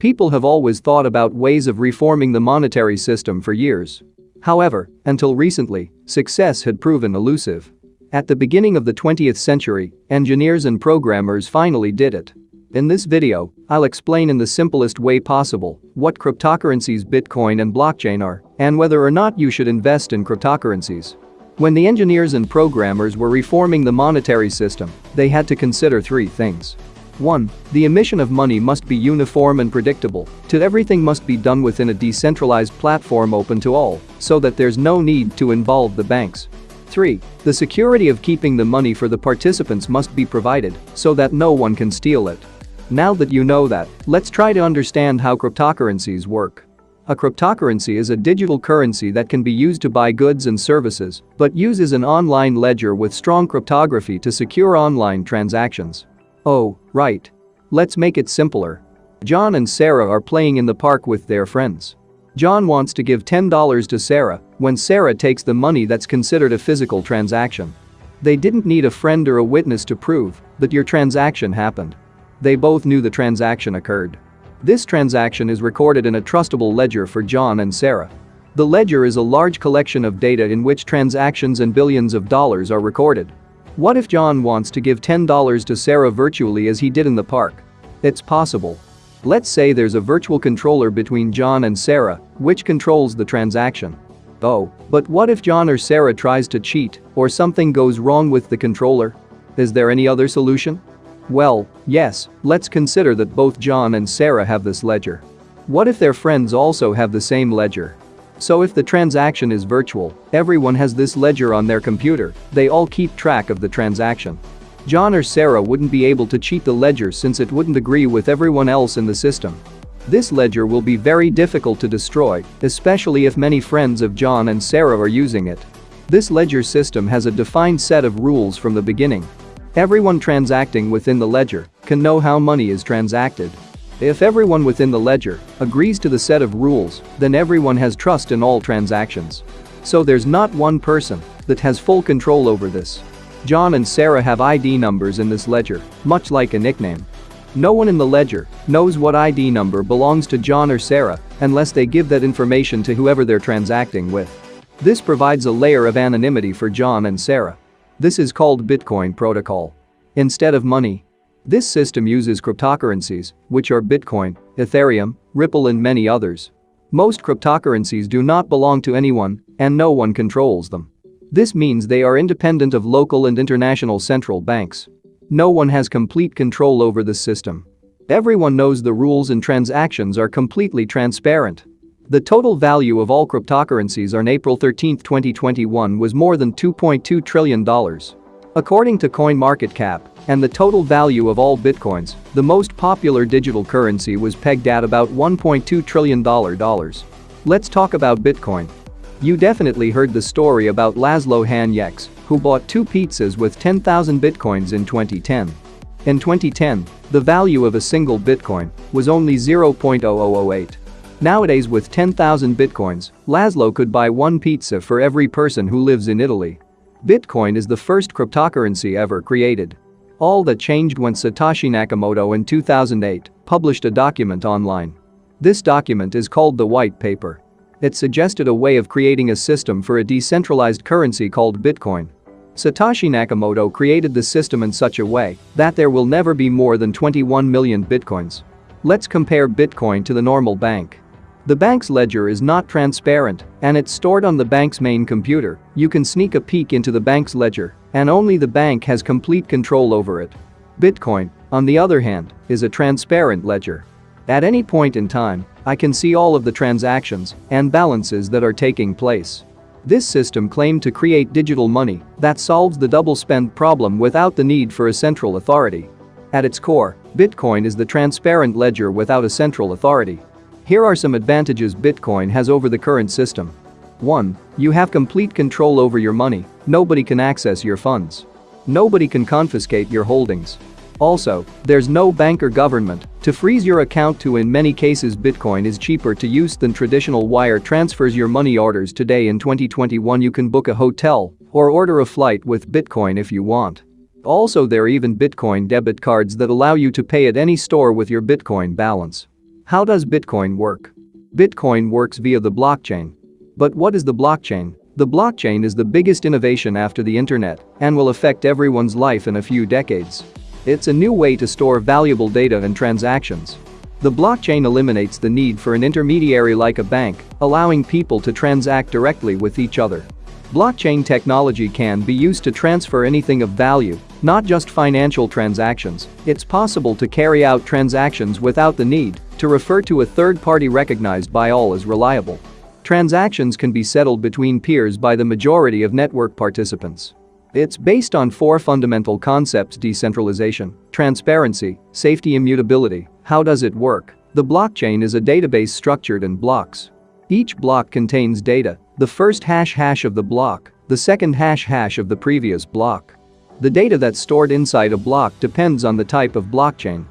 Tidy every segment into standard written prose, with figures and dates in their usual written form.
People have always thought about ways of reforming the monetary system for years. However, until recently, success had proven elusive. At the beginning of the 20th century, engineers and programmers finally did it. In this video, I'll explain in the simplest way possible what cryptocurrencies Bitcoin and blockchain are, and whether or not you should invest in cryptocurrencies. When the engineers and programmers were reforming the monetary system, they had to consider three things. 1. The emission of money must be uniform and predictable. 2. Everything must be done within a decentralized platform open to all, so that there's no need to involve the banks. 3. The security of keeping the money for the participants must be provided, so that no one can steal it. Now that you know that, let's try to understand how cryptocurrencies work. A cryptocurrency is a digital currency that can be used to buy goods and services, but uses an online ledger with strong cryptography to secure online transactions. Oh, right. Let's make it simpler. John and Sarah are playing in the park with their friends. John wants to give $10 to Sarah when Sarah takes the money. That's considered a physical transaction. They didn't need a friend or a witness to prove that your transaction happened. They both knew the transaction occurred. This transaction is recorded in a trustable ledger for John and Sarah. The ledger is a large collection of data in which transactions and billions of dollars are recorded. What if John wants to give $10 to Sarah virtually as he did in the park? It's possible. Let's say there's a virtual controller between John and Sarah, which controls the transaction. Oh, but what if John or Sarah tries to cheat, or something goes wrong with the controller? Is there any other solution? Well, yes, let's consider that both John and Sarah have this ledger. What if their friends also have the same ledger? So if the transaction is virtual, everyone has this ledger on their computer, they all keep track of the transaction. John or Sarah wouldn't be able to cheat the ledger since it wouldn't agree with everyone else in the system. This ledger will be very difficult to destroy, especially if many friends of John and Sarah are using it. This ledger system has a defined set of rules from the beginning. Everyone transacting within the ledger can know how money is transacted. If everyone within the ledger agrees to the set of rules, then everyone has trust in all transactions. So there's not one person that has full control over this. John and Sarah have ID numbers in this ledger, much like a nickname. No one in the ledger knows what ID number belongs to John or Sarah unless they give that information to whoever they're transacting with. This provides a layer of anonymity for John and Sarah. This is called Bitcoin protocol. Instead of money, this system uses cryptocurrencies, which are Bitcoin, Ethereum, Ripple and many others. Most cryptocurrencies do not belong to anyone, and no one controls them. This means they are independent of local and international central banks. No one has complete control over the system. Everyone knows the rules and transactions are completely transparent. The total value of all cryptocurrencies on April 13, 2021 was more than $2.2 trillion. According to CoinMarketCap, and the total value of all bitcoins, the most popular digital currency was pegged at about $1.2 trillion. Let's talk about Bitcoin. You definitely heard the story about Laszlo Hanyecz, who bought 2 pizzas with 10,000 bitcoins in 2010. In 2010, the value of a single bitcoin was only 0.0008. Nowadays with 10,000 bitcoins, Laszlo could buy 1 pizza for every person who lives in Italy. Bitcoin is the first cryptocurrency ever created. All that changed when Satoshi Nakamoto in 2008 published a document online. This document is called the White Paper. It suggested a way of creating a system for a decentralized currency called Bitcoin. Satoshi Nakamoto created the system in such a way that there will never be more than 21 million bitcoins. Let's compare Bitcoin to the normal bank. The bank's ledger is not transparent, and it's stored on the bank's main computer. You can sneak a peek into the bank's ledger, and only the bank has complete control over it. Bitcoin, on the other hand, is a transparent ledger. At any point in time, I can see all of the transactions and balances that are taking place. This system claimed to create digital money that solves the double spend problem without the need for a central authority. At its core, Bitcoin is the transparent ledger without a central authority. Here are some advantages Bitcoin has over the current system. 1. You have complete control over your money. Nobody can access your funds. Nobody can confiscate your holdings. Also, there's no bank or government to freeze your account to. In many cases, Bitcoin is cheaper to use than traditional wire transfers. Your money orders today in 2021, you can book a hotel or order a flight with Bitcoin if you want. Also, there are even Bitcoin debit cards that allow you to pay at any store with your Bitcoin balance. How does Bitcoin work? Bitcoin works via the blockchain. But what is the blockchain? The blockchain is the biggest innovation after the internet and will affect everyone's life in a few decades. It's a new way to store valuable data and transactions. The blockchain eliminates the need for an intermediary like a bank, allowing people to transact directly with each other. Blockchain technology can be used to transfer anything of value, not just financial transactions. It's possible to carry out transactions without the need to refer to a third party recognized by all as reliable. Transactions can be settled between peers by the majority of network participants. It's based on four fundamental concepts: decentralization, transparency, safety, immutability. How does it work? The blockchain is a database structured in blocks. Each block contains data, the first hash of the block, the second hash of the previous block. The data that's stored inside a block depends on the type of blockchain.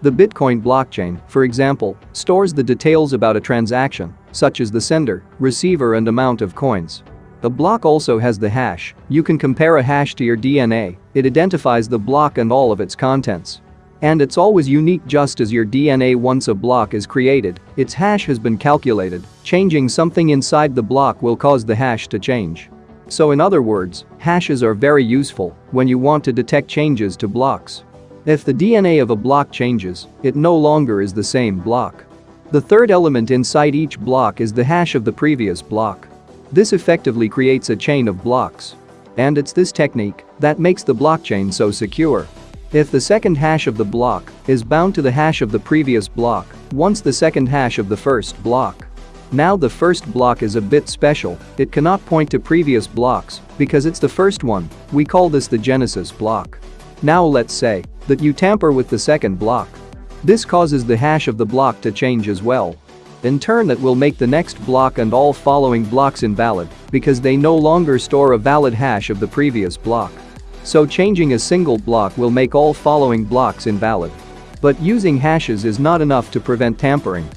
The Bitcoin blockchain, for example, stores the details about a transaction, such as the sender, receiver, and amount of coins. A block also has the hash. You can compare a hash to your DNA. It identifies the block and all of its contents. And it's always unique, just as your DNA. Once a block is created, its hash has been calculated. Changing something inside the block will cause the hash to change. So in other words, hashes are very useful when you want to detect changes to blocks. If the DNA of a block changes, it no longer is the same block. The third element inside each block is the hash of the previous block. This effectively creates a chain of blocks. And it's this technique that makes the blockchain so secure. If the second hash of the block is bound to the hash of the previous block, once the second hash of the first block. Now the first block is a bit special. It cannot point to previous blocks because it's the first one. We call this the genesis block. Now let's say that you tamper with the second block. This causes the hash of the block to change as well. In turn, that will make the next block and all following blocks invalid because they no longer store a valid hash of the previous block. So changing a single block will make all following blocks invalid. But using hashes is not enough to prevent tampering.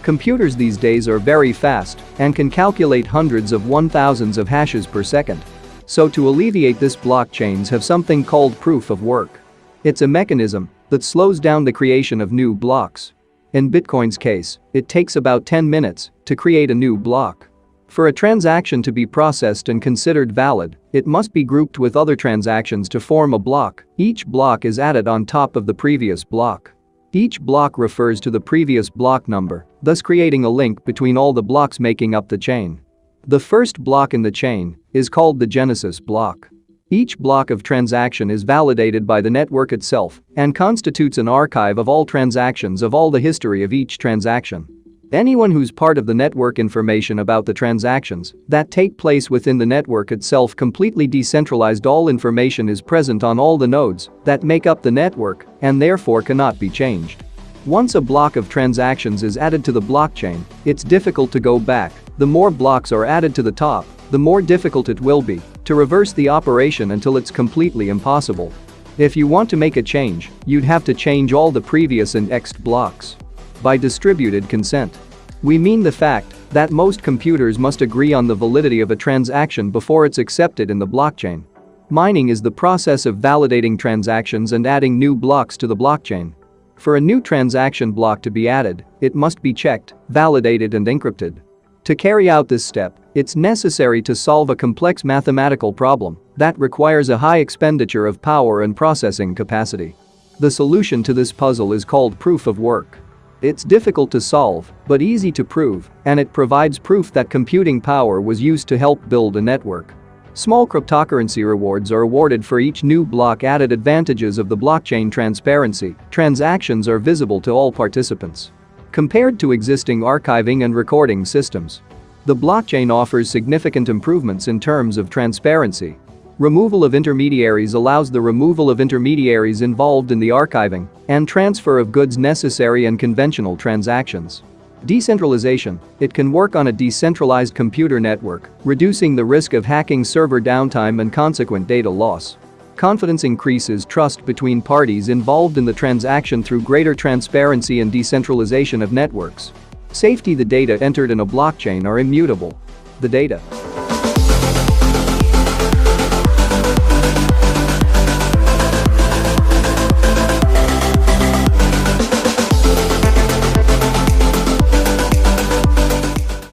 Computers these days are very fast and can calculate hundreds of thousands of hashes per second. So to alleviate this, blockchains have something called proof of work. It's a mechanism that slows down the creation of new blocks. In Bitcoin's case, it takes about 10 minutes to create a new block. For a transaction to be processed and considered valid, it must be grouped with other transactions to form a block. Each block is added on top of the previous block. Each block refers to the previous block number, thus creating a link between all the blocks making up the chain. The first block in the chain is called the genesis block. Each block of transaction is validated by the network itself and constitutes an archive of all transactions, of all the history of each transaction. Anyone who's part of the network, information about the transactions that take place within the network itself, completely decentralized. All information is present on all the nodes that make up the network and therefore cannot be changed. Once a block of transactions is added to the blockchain, it's difficult to go back. The more blocks are added to the top, the more difficult it will be to reverse the operation until it's completely impossible. If you want to make a change, you'd have to change all the previous and next blocks. By distributed consent, we mean the fact that most computers must agree on the validity of a transaction before it's accepted in the blockchain. Mining is the process of validating transactions and adding new blocks to the blockchain. For a new transaction block to be added, it must be checked, validated, and encrypted. To carry out this step, it's necessary to solve a complex mathematical problem that requires a high expenditure of power and processing capacity. The solution to this puzzle is called proof of work. It's difficult to solve, but easy to prove, and it provides proof that computing power was used to help build a network. Small cryptocurrency rewards are awarded for each new block added. Advantages of the blockchain: transparency. Transactions are visible to all participants. Compared to existing archiving and recording systems, the blockchain offers significant improvements in terms of transparency. Removal of intermediaries allows the removal of intermediaries involved in the archiving and transfer of goods necessary in conventional transactions. Decentralization. It can work on a decentralized computer network, reducing the risk of hacking, server downtime, and consequent data loss. Confidence increases trust between parties involved in the transaction through greater transparency and decentralization of networks. Safety. The data entered in a blockchain are immutable. The data